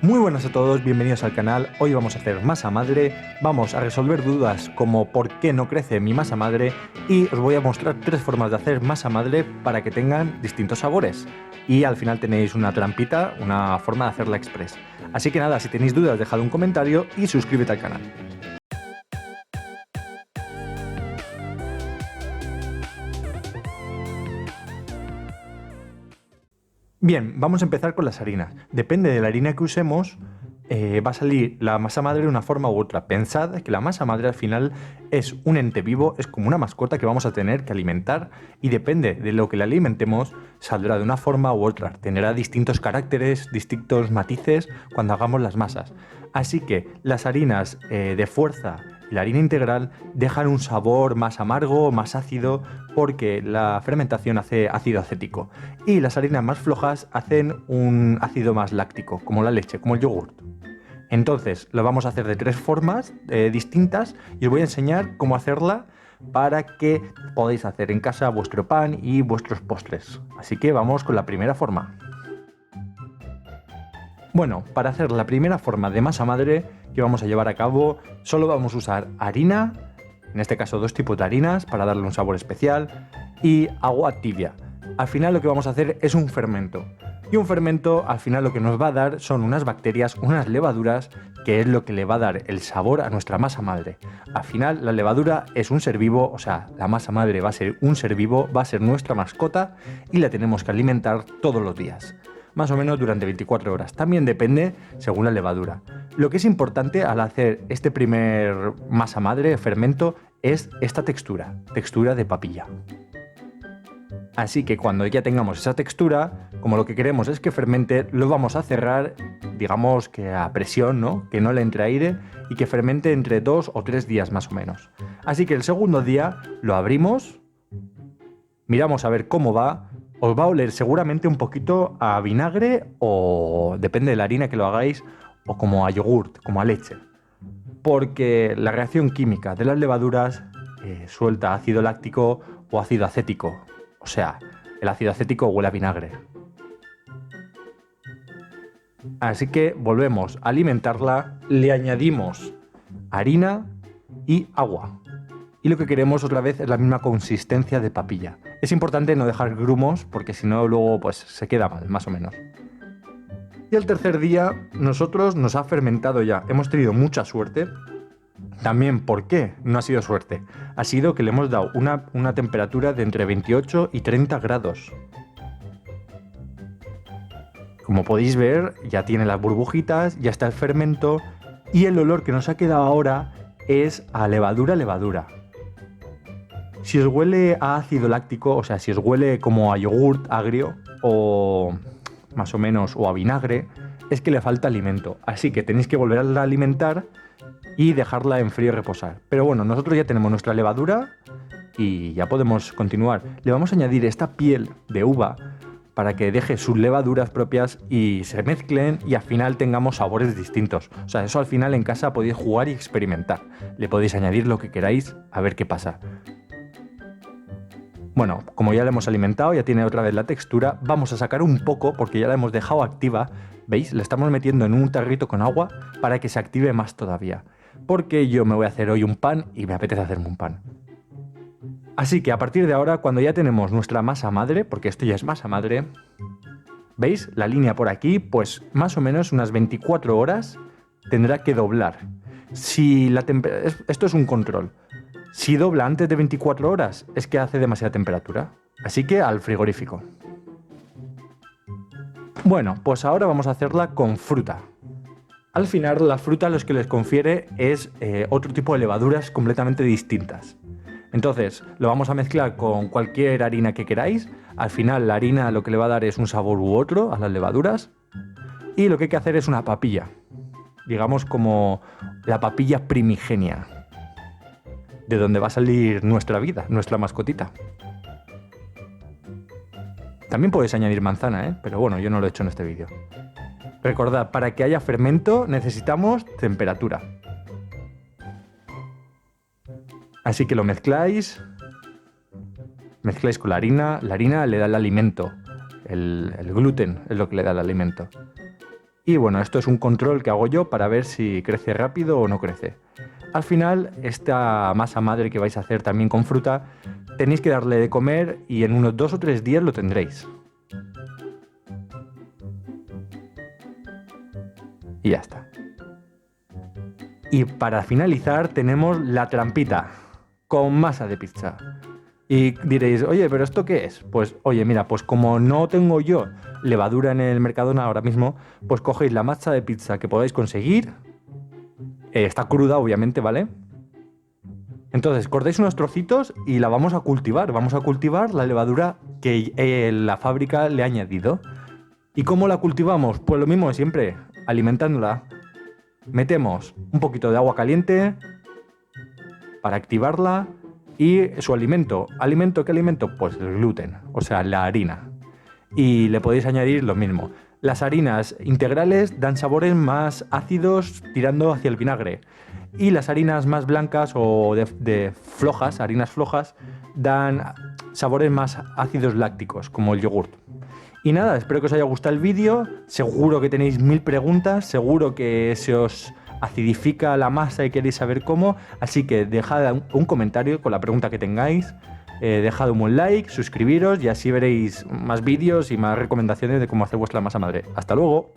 Muy buenas a todos, bienvenidos al canal. Hoy vamos a hacer masa madre, vamos a resolver dudas como por qué no crece mi masa madre y os voy a mostrar 3 formas de hacer masa madre para que tengan distintos sabores. Y al final tenéis una trampita, una forma de hacerla express. Así que nada, si tenéis dudas dejad un comentario y suscríbete al canal. Bien, vamos a empezar con las harinas. Depende de la harina que usemos, va a salir la masa madre de una forma u otra. Pensad que la masa madre al final es un ente vivo, es como una mascota que vamos a tener que alimentar y depende de lo que le alimentemos, saldrá de una forma u otra. Tendrá distintos caracteres, distintos matices cuando hagamos las masas. Así que las harinas de fuerza y la harina integral dejan un sabor más amargo, más ácido, porque la fermentación hace ácido acético. Y las harinas más flojas hacen un ácido más láctico, como la leche, como el yogurt. Entonces, lo vamos a hacer de 3 formas distintas y os voy a enseñar cómo hacerla para que podáis hacer en casa vuestro pan y vuestros postres. Así que vamos con la primera forma. Bueno, para hacer la primera forma de masa madre que vamos a llevar a cabo, solo vamos a usar harina, en este caso 2 tipos de harinas para darle un sabor especial, y agua tibia. Al final lo que vamos a hacer es un fermento. Y un fermento al final lo que nos va a dar son unas bacterias, unas levaduras, que es lo que le va a dar el sabor a nuestra masa madre. Al final la levadura es un ser vivo, o sea, la masa madre va a ser un ser vivo, va a ser nuestra mascota y la tenemos que alimentar todos los días. Más o menos durante 24 horas. También depende según la levadura. Lo que es importante al hacer este primer masa madre, fermento, es esta textura de papilla. Así que cuando ya tengamos esa textura, como lo que queremos es que fermente, lo vamos a cerrar, digamos que a presión, ¿no? Que no le entre aire y que fermente entre 2 o 3 días más o menos. Así que el segundo día lo abrimos, miramos a ver cómo va. Os va a oler seguramente un poquito a vinagre o, depende de la harina que lo hagáis, o como a yogurt, como a leche. Porque la reacción química de las levaduras suelta ácido láctico o ácido acético. O sea, el ácido acético huele a vinagre. Así que volvemos a alimentarla, le añadimos harina y agua. Y lo que queremos otra vez es la misma consistencia de papilla. Es importante no dejar grumos porque si no luego pues se queda mal, más o menos. Y el tercer día nosotros nos ha fermentado ya. Hemos tenido mucha suerte. También, ¿por qué no ha sido suerte? Ha sido que le hemos dado una temperatura de entre 28 y 30 grados. Como podéis ver, ya tiene las burbujitas, ya está el fermento y el olor que nos ha quedado ahora es a levadura. Si os huele a ácido láctico, o sea, si os huele como a yogurt agrio o más o menos o a vinagre, es que le falta alimento. Así que tenéis que volverla a alimentar y dejarla en frío y reposar. Pero bueno, nosotros ya tenemos nuestra levadura y ya podemos continuar. Le vamos a añadir esta piel de uva para que deje sus levaduras propias y se mezclen y al final tengamos sabores distintos. O sea, eso al final en casa podéis jugar y experimentar. Le podéis añadir lo que queráis a ver qué pasa. Bueno, como ya la hemos alimentado, ya tiene otra vez la textura, vamos a sacar un poco porque ya la hemos dejado activa. ¿Veis? La estamos metiendo en un tarrito con agua para que se active más todavía. Porque yo me voy a hacer hoy un pan y me apetece hacerme un pan. Así que a partir de ahora, cuando ya tenemos nuestra masa madre, porque esto ya es masa madre, ¿veis? La línea por aquí, pues más o menos unas 24 horas tendrá que doblar. Si la esto es un control. Si dobla antes de 24 horas, es que hace demasiada temperatura. Así que al frigorífico. Bueno, pues ahora vamos a hacerla con fruta. Al final, la fruta lo que les confiere es otro tipo de levaduras completamente distintas. Entonces, lo vamos a mezclar con cualquier harina que queráis. Al final, la harina lo que le va a dar es un sabor u otro a las levaduras. Y lo que hay que hacer es una papilla. Digamos como la papilla primigenia. De donde va a salir nuestra vida, nuestra mascotita. También podéis añadir manzana, pero bueno, yo no lo he hecho en este vídeo. Recordad, para que haya fermento necesitamos temperatura. Así que lo mezcláis con la harina le da el alimento, el gluten es lo que le da el alimento. Y bueno, esto es un control que hago yo para ver si crece rápido o no crece. Al final, esta masa madre que vais a hacer también con fruta, tenéis que darle de comer y en unos 2 o 3 días lo tendréis. Y ya está. Y para finalizar tenemos la trampita con masa de pizza. Y diréis, oye, ¿pero esto qué es? Pues, oye, mira, pues como no tengo yo levadura en el Mercadona ahora mismo, pues cogéis la masa de pizza que podáis conseguir. Está cruda, obviamente, ¿vale? Entonces, cortáis unos trocitos y la vamos a cultivar. Vamos a cultivar la levadura que la fábrica le ha añadido. ¿Y cómo la cultivamos? Pues lo mismo de siempre, alimentándola. Metemos un poquito de agua caliente para activarla y su alimento. ¿Alimento qué alimento? Pues el gluten, o sea, la harina. Y le podéis añadir lo mismo. Las harinas integrales dan sabores más ácidos tirando hacia el vinagre. Y las harinas más blancas o de flojas, harinas flojas, dan sabores más ácidos lácticos, como el yogurt. Y nada, espero que os haya gustado el vídeo. Seguro que tenéis 1000 preguntas, seguro que se os acidifica la masa y queréis saber cómo. Así que dejad un comentario con la pregunta que tengáis. Dejad un buen like, suscribiros y así veréis más vídeos y más recomendaciones de cómo hacer vuestra masa madre. ¡Hasta luego!